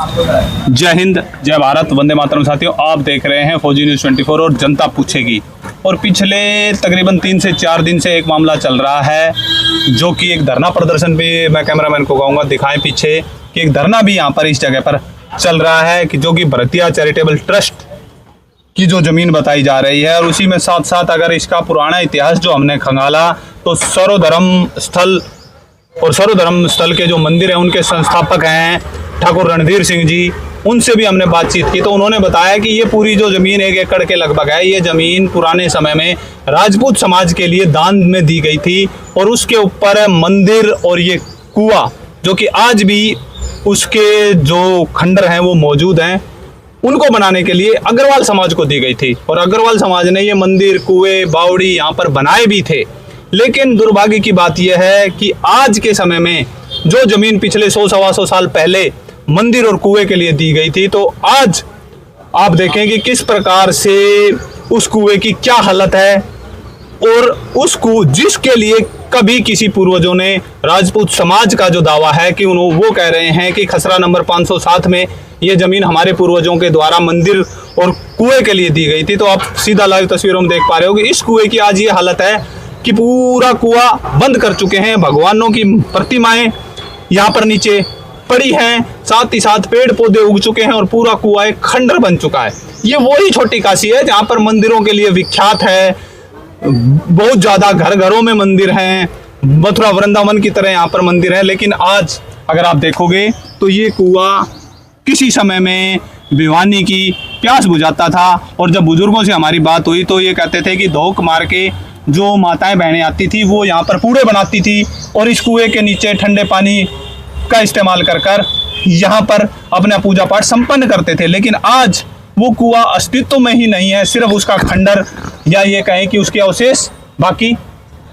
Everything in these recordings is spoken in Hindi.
जय हिंद, जय भारत, वंदे मातरम। साथियों, आप देख रहे हैं फौजी न्यूज़ 24 और जनता पूछेगी। और पिछले तकरीबन 3 से 4 दिन से एक मामला चल रहा है, जो कि एक धरना प्रदर्शन भी, मैं कैमरामैन को कहूँगा दिखाएं पीछे, कि एक धरना भी यहाँ पर इस जगह पर चल रहा है, कि जो कि भरतिया चैरिटेबल ट्रस्ट की जो ज़मीन बताई जा रही है। और उसी में साथ साथ अगर इसका पुराना इतिहास जो हमने खंगाला, तो सर्वधर्म स्थल के जो मंदिर हैं उनके संस्थापक हैं ठाकुर रणधीर सिंह जी, उनसे भी हमने बातचीत की। तो उन्होंने बताया कि ये पूरी जो ज़मीन 1 एकड़ के लगभग है, ये ज़मीन पुराने समय में राजपूत समाज के लिए दान में दी गई थी। और उसके ऊपर मंदिर और ये कुआं, जो कि आज भी उसके जो खंडर हैं वो मौजूद हैं, उनको बनाने के लिए अग्रवाल समाज को दी गई थी। और अग्रवाल समाज ने ये मंदिर, कुएं, बावड़ी यहाँ पर बनाए भी थे। लेकिन दुर्भाग्य की बात यह है कि आज के समय में जो ज़मीन पिछले 100-125 साल पहले मंदिर और कुएं के लिए दी गई थी, तो आज आप देखें कि किस प्रकार से उस कुएं की क्या हालत है। और उस जिसके लिए कभी किसी पूर्वजों ने, राजपूत समाज का जो दावा है कि वो कह रहे हैं कि खसरा नंबर 507 में ये ज़मीन हमारे पूर्वजों के द्वारा मंदिर और कुएं के लिए दी गई थी। तो आप सीधा लाइव तस्वीरों में देख पा रहे हो कि इस कुएं की आज ये हालत है कि पूरा कुआं बंद कर चुके हैं। भगवानों की प्रतिमाएं यहाँ पर नीचे पड़ी हैं, साथ ही साथ पेड़ पौधे उग चुके हैं और पूरा कुआं एक खंडर बन चुका है। ये वही छोटी काशी है जहाँ पर मंदिरों के लिए विख्यात है, बहुत ज़्यादा घर घरों में मंदिर हैं, मथुरा वृंदावन की तरह यहाँ पर मंदिर है। लेकिन आज अगर आप देखोगे तो ये कुआं किसी समय में भिवानी की प्यास बुझाता था। और जब बुजुर्गों से हमारी बात हुई तो ये कहते थे कि धोख मार के जो माताएं बहनें आती थी वो यहाँ पर पूड़े बनाती थी और इस कुएं के नीचे ठंडे पानी का इस्तेमाल कर यहाँ पर अपना पूजा पाठ संपन्न करते थे। लेकिन आज वो कुआं अस्तित्व में ही नहीं है, सिर्फ उसका खंडर या ये कहें कि उसके अवशेष बाकी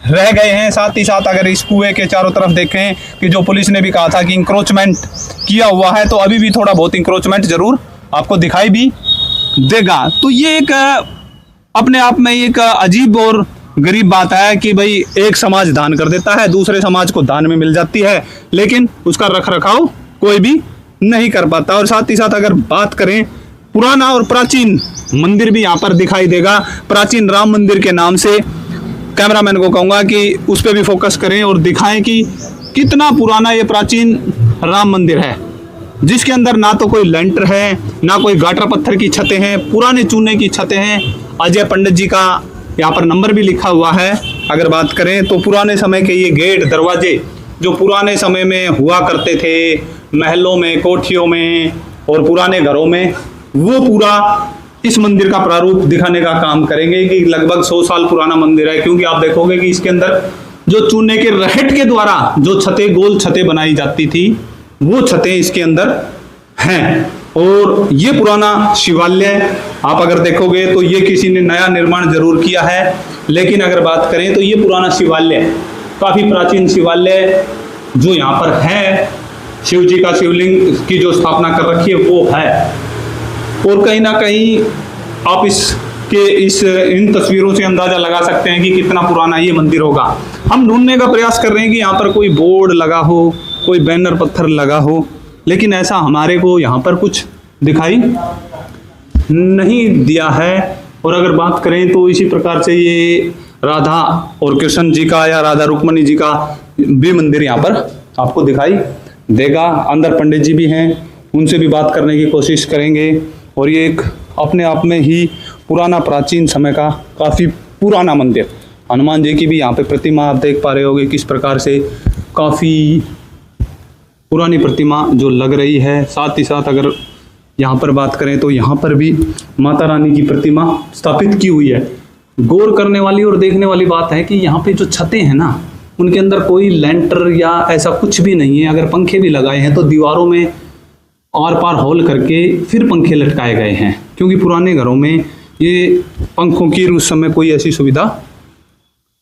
रह गए हैं। साथ ही साथ अगर इस कुएं के चारों तरफ देखें कि जो पुलिस ने भी कहा था कि इंक्रोचमेंट किया हुआ है, तो अभी भी थोड़ा बहुत इंक्रोचमेंट जरूर आपको दिखाई भी देगा। तो ये एक अपने आप में एक अजीब और गरीब बात है कि भाई एक समाज दान कर देता है, दूसरे समाज को दान में मिल जाती है, लेकिन उसका रख रखाव कोई भी नहीं कर पाता। और साथ ही साथ अगर बात करें, पुराना और प्राचीन मंदिर भी यहाँ पर दिखाई देगा। प्राचीन राम मंदिर के नाम से कैमरामैन को कहूँगा कि उस पर भी फोकस करें और दिखाएं कि कितना पुराना ये प्राचीन राम मंदिर है, जिसके अंदर ना तो कोई लेंटर है, ना कोई गाटर पत्थर की छतें हैं, पुराने चूने की छतें हैं। अजय पंडित जी का यहाँ पर नंबर भी लिखा हुआ है। अगर बात करें तो पुराने समय के ये गेट, दरवाजे जो पुराने समय में हुआ करते थे महलों में, कोठियों में और पुराने घरों में, वो पूरा इस मंदिर का प्रारूप दिखाने का काम करेंगे कि लगभग 100 साल पुराना मंदिर है। क्योंकि आप देखोगे कि इसके अंदर जो चूने के रहट के द्वारा जो छतें, गोल छतें बनाई जाती थी, वो छतें इसके अंदर हैं। और ये पुराना शिवालय आप अगर देखोगे तो ये किसी ने नया निर्माण जरूर किया है, लेकिन अगर बात करें तो ये पुराना शिवालय, काफी प्राचीन शिवालय जो यहाँ पर है, शिव जी का शिवलिंग की जो स्थापना कर रखी है वो है। और कहीं ना कहीं आप इन तस्वीरों से अंदाजा लगा सकते हैं कि कितना पुराना ये मंदिर होगा। हम ढूंढने का प्रयास कर रहे हैं कि यहाँ पर कोई बोर्ड लगा हो, कोई बैनर पत्थर लगा हो, लेकिन ऐसा हमारे को यहाँ पर कुछ दिखाई नहीं दिया है। और अगर बात करें तो इसी प्रकार से ये राधा और कृष्ण जी का या राधा रुक्मणी जी का भी मंदिर यहाँ पर आपको दिखाई देगा। अंदर पंडित जी भी हैं, उनसे भी बात करने की कोशिश करेंगे। और ये एक अपने आप में ही पुराना, प्राचीन समय का काफ़ी पुराना मंदिर, हनुमान जी की भी यहाँ पे प्रतिमा आप देख पा रहे होगे किस प्रकार से काफ़ी पुरानी प्रतिमा जो लग रही है। साथ ही साथ अगर यहाँ पर बात करें तो यहाँ पर भी माता रानी की प्रतिमा स्थापित की हुई है। गौर करने वाली और देखने वाली बात है कि यहाँ पे जो छतें हैं ना, उनके अंदर कोई लेंटर या ऐसा कुछ भी नहीं है। अगर पंखे भी लगाए हैं तो दीवारों में आर पार होल करके फिर पंखे लटकाए गए हैं, क्योंकि पुराने घरों में ये पंखों की उस समय कोई ऐसी सुविधा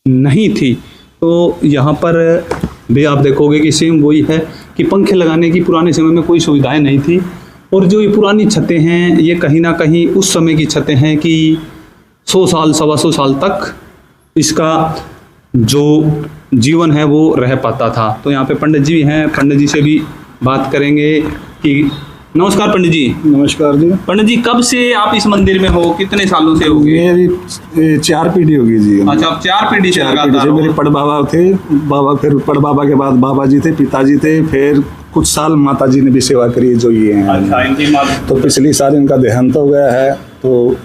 नहीं थी। तो यहाँ पर भी आप देखोगे कि सेम वही है कि पंखे लगाने की पुराने समय में कोई सुविधाएं नहीं थी। और जो ये पुरानी छतें हैं, ये कहीं ना कहीं उस समय की छतें हैं कि 100 साल, 125 साल तक इसका जो जीवन है वो रह पाता था। तो यहाँ पे पंडित जी हैं, पंडित जी से भी बात करेंगे कि नमस्कार पंडित जी। नमस्कार जी। पंडित जी, कब से आप इस मंदिर में हो, कितने सालों से हो गए? मेरी 4 पीढ़ी होगी जी। अच्छा, आप 4 पीढ़ी से 4 पीढ़ी से मेरे पड़ बाबा थे, फिर पड़ बाबा के बाद बाबा जी थे, पिताजी थे, फिर कुछ साल माता जी ने भी सेवा करी जो ये हैं। अच्छा, इनकी माता तो पिछली साल इनका देहांत हो गया है, तो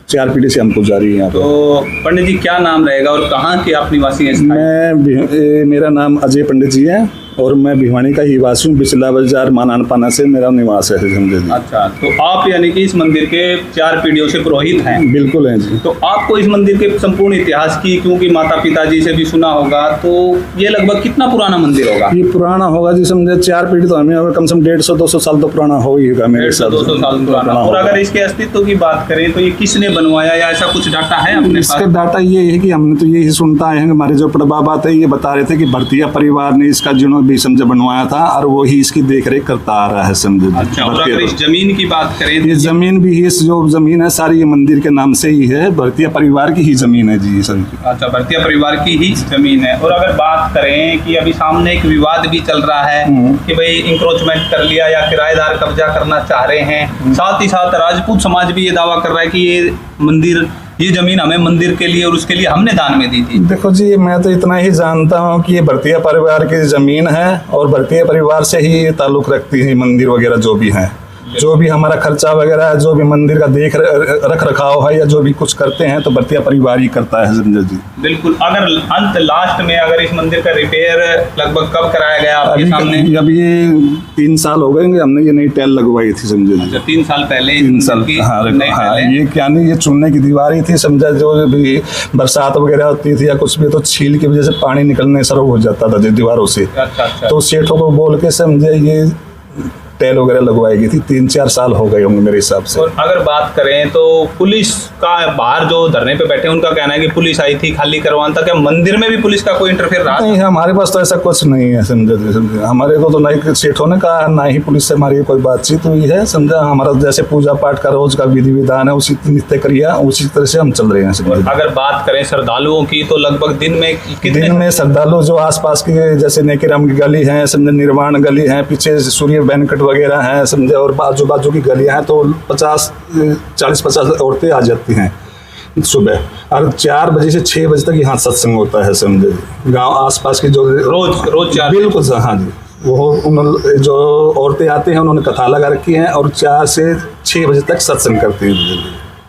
4 पीढ़ी से हम पुजारी हैं यहाँ पे। तो पंडित जी क्या नाम रहेगा और कहाँ के आप निवासी हैं? मेरा नाम अजय पंडित जी है और मैं भिवानी का ही वासी हूँ। बिचला बाजार मानानपाना से मेरा निवास है समझे जी। अच्छा, तो आप यानी कि इस मंदिर के 4 पीढ़ियों से पुरोहित हैं? बिल्कुल हैं जी। तो आपको इस मंदिर के संपूर्ण इतिहास की, क्योंकि माता पिताजी से भी सुना होगा, तो ये लगभग कितना पुराना मंदिर होगा? ये पुराना होगा जी, समझे 4 पीढ़ी तो हमें होगा, कम से कम 150-200 साल तो पुराना हो ही होगा मेरे हिसाब से। 150-200 साल पुराना। और अगर इसके अस्तित्व की बात करें तो ये किसने बनवाया या ऐसा कुछ डाटा है अपने इसका पास? डाटा ये है कि हमने तो यही सुनता है, हमारे जो बड़बाबा थे ये बता रहे थे कि भरतिया परिवार ने इसका जिन्हों भी समझे बनवाया था और वो ही इसकी देखरेख करता आ रहा है समझे। अच्छा, और अगर इस जमीन की बात करें, ये जमीन भी, इस जो जमीन है सारी ये मंदिर के नाम से ही है, भरतिया परिवार की ही जमीन है जी सर। अच्छा, भरतिया परिवार की ही जमीन है। और अगर बात करें कि अभी सामने एक विवाद भी चल रहा है कि भाई इंक्रोचमेंट कर लिया या किराएदार कब्जा करना चाह रहे हैं, साथ ही साथ राजपूत समाज भी ये दावा कर रहा है कि ये मंदिर, ये जमीन हमें मंदिर के लिए और उसके लिए हमने दान में दी थी। देखो जी, मैं तो इतना ही जानता हूँ कि ये भरतिया परिवार की जमीन है और भरतिया परिवार से ही ये ताल्लुक रखती है मंदिर वगैरह जो भी है। जो भी हमारा खर्चा वगैरह है, जो भी मंदिर का रख रखाव है या जो भी कुछ करते हैं तो भरतिया परिवार ही करता है समझे जी। बिल्कुल। अगर अंत लास्ट में अगर इस मंदिर का रिपेयर लगभग कब कराया गया आपके सामने? अभी ये 3 साल हो गए, हमने ये नई टाइल लगवाई थी समझे जी। अच्छा, 3 साल पहले? 3 साल हाँ, ये क्या नहीं, ये चुनने की दीवार ही थी समझा। जो भी बरसात वगैरह होती थी या कुछ भी तो छील की वजह से पानी निकलने शुरू हो जाता था दीवारों से। अच्छा। तो सेठों को बोल के समझे ये टेल वगैरह लगवाई गई थी। 3-4 साल हो गए होंगे मेरे हिसाब से। और अगर बात करें तो पुलिस का, बाहर जो धरने पे बैठे उनका कहना है कि पुलिस आई थी खाली करवाना था। क्या मंदिर में भी पुलिस का कोई इंटरफेयर रहा? नहीं, हमारे पास तो ऐसा कुछ नहीं है समझे। हमारे को तो ना ही सेठों ने कहा, ना ही पुलिस से हमारी कोई बातचीत हुई है समझा। हमारा जैसे पूजा पाठ का रोज का विधि विधान है, उसी नित्य क्रिया उसी तरह से हम चल रहे हैं समझे। अगर बात करें श्रद्धालुओं की तो लगभग दिन में श्रद्धालु जो आसपास की जैसे नेकीराम की गली है समझे, निर्वाण गली है, पीछे सूर्य बैंकट वगैरह है समझे, और बाजू बाजू की गलियां हैं तो 40-50 औरतें आ जाती हैं सुबह। और 4 बजे से 6 बजे तक यहाँ सत्संग होता है समझे। गांव आसपास की जो रोज 4? बिल्कुल हाँ जी। वो जो औरतें आते हैं उन्होंने कथा लगा रखी है और 4 से 6 बजे तक सत्संग करते हैं।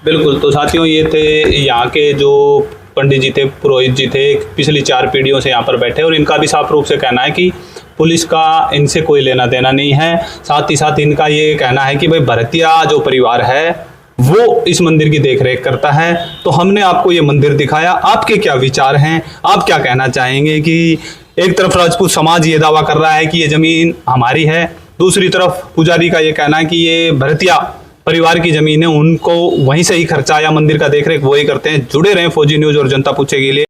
बिल्कुल। तो साथियों, ये थे यहाँ के जो पंडित जी थे, पुरोहित जी थे, पिछली 4 पीढ़ियों से यहाँ पर बैठे, और इनका भी साफ रूप से कहना है कि पुलिस का इनसे कोई लेना देना नहीं है। साथ ही साथ इनका ये कहना है कि भाई भरतिया जो परिवार है वो इस मंदिर की देखरेख करता है। तो हमने आपको ये मंदिर दिखाया, आपके क्या विचार हैं, आप क्या कहना चाहेंगे? कि एक तरफ राजपूत समाज ये दावा कर रहा है कि ये जमीन हमारी है, दूसरी तरफ पुजारी का ये कहना है कि ये भरतिया परिवार की जमीन है, उनको वहीं से ही खर्चा या मंदिर का देखरेख वही करते हैं। जुड़े रहें फौजी न्यूज़ और जनता पूछे के लिए।